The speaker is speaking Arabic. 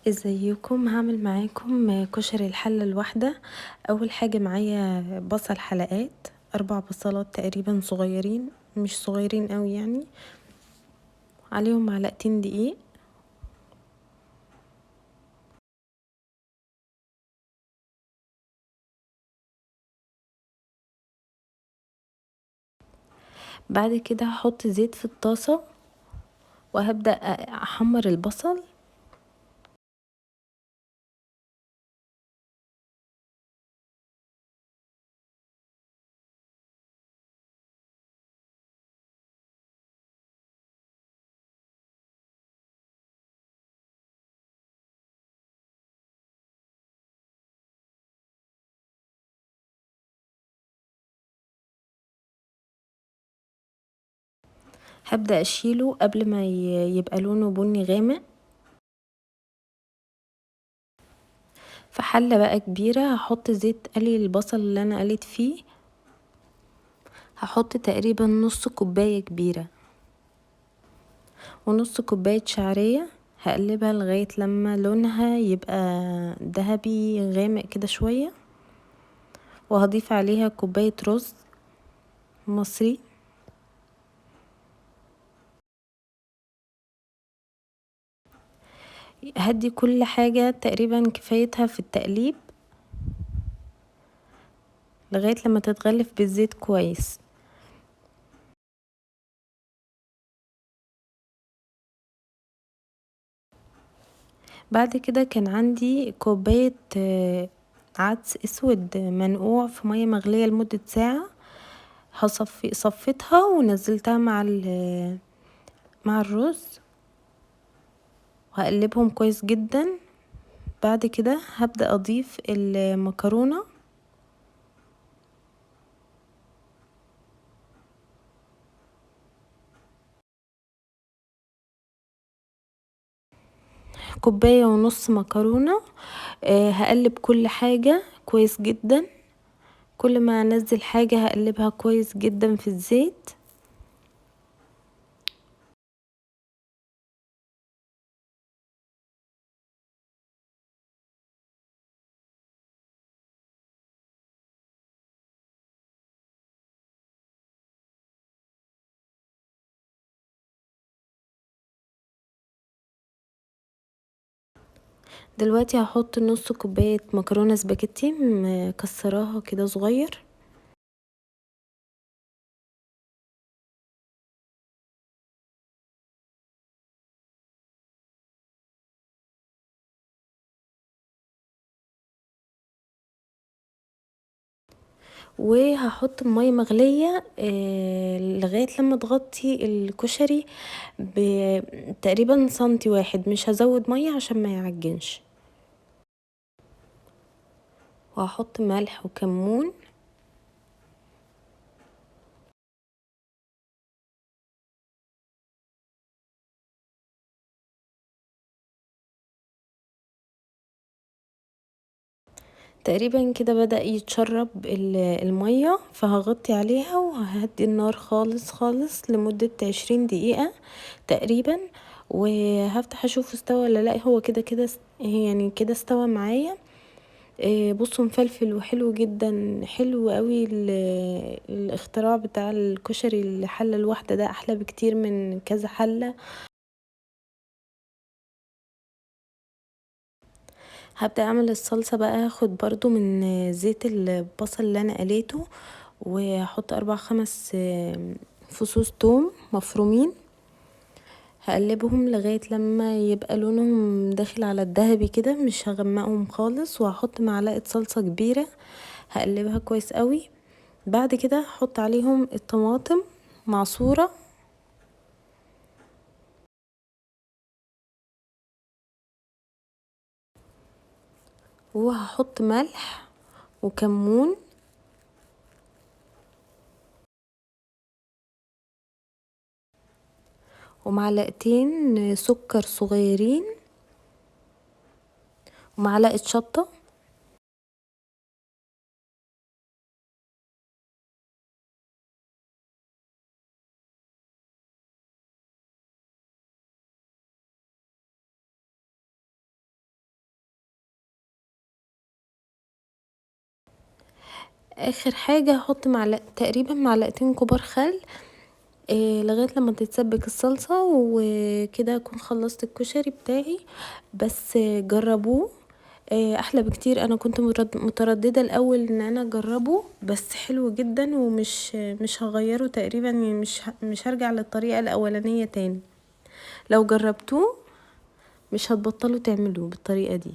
ازيكم؟ هعمل معاكم كشري الحلة الواحدة. اول حاجة معايا بصل حلقات 4 بصلات تقريبا صغيرين، مش صغيرين قوي يعني، عليهم معلقتين دقيق. بعد كده هحط زيت في الطاسة وهبدأ احمر البصل. هبدأ اشيله قبل ما يبقى لونه بني غامق. في حلة بقى كبيرة هحط زيت قلي البصل اللي انا قليت فيه، هحط تقريبا نص كوباية كبيرة ونص كوباية شعرية. هقلبها لغاية لما لونها يبقى ذهبي غامق كده شوية، وهضيف عليها كوباية رز مصري. هدي كل حاجة تقريبا كفايتها في التقليب لغاية لما تتغلف بالزيت كويس. بعد كده كان عندي كوباية عدس اسود منقوع في مية مغلية لمدة ساعة. صفيتها ونزلتها مع الرز وهقلبهم كويس جدا. بعد كده هبدأ اضيف المكرونة، كوباية ونص مكرونة. هقلب كل حاجة كويس جدا، كل ما انزل حاجة هقلبها كويس جدا في الزيت. دلوقتي هحط نص كوباية مكرونة سباجيتي مكسراها كده صغير. وهحط مية مغلية لغاية لما تغطي الكشري تقريبا سنتي واحد، مش هزود مية عشان ما يعجنش. وهحط ملح وكمون. تقريبا كده بدأ يتشرب المية، فهغطي عليها وههدي النار خالص خالص لمدة 20 دقيقة تقريبا، وهفتح اشوف استوى ولا لا. هو كده كده يعني كده استوى معايا. بصوا مفلفل وحلو جدا، حلو قوي. الاختراع بتاع الكشري الحلة الواحدة ده احلى بكتير من كذا حلة. هبدأ اعمل الصلصة بقى. هاخد برضو من زيت البصل اللي انا قليته، وهحط 4 5 فصوص توم مفرومين. هقلبهم لغاية لما يبقى لونهم داخل على الذهبي كده، مش هغمقهم خالص. وهحط معلقة صلصة كبيرة هقلبها كويس قوي. بعد كده هحط عليهم الطماطم معصورة، وهحط ملح وكمون ومعلقتين سكر صغيرين ومعلقة شطة. اخر حاجة هحط تقريبا معلقتين كبار خل لغاية لما تتسبك الصلصة، وكده اكون خلصت الكشري بتاعي. بس جربوه احلى بكتير. انا كنت مترددة الاول ان انا اجربه، بس حلو جدا مش هغيره تقريبا، يعني مش هرجع للطريقة الاولانية تاني. لو جربتوه مش هتبطلوا تعملوه بالطريقة دي.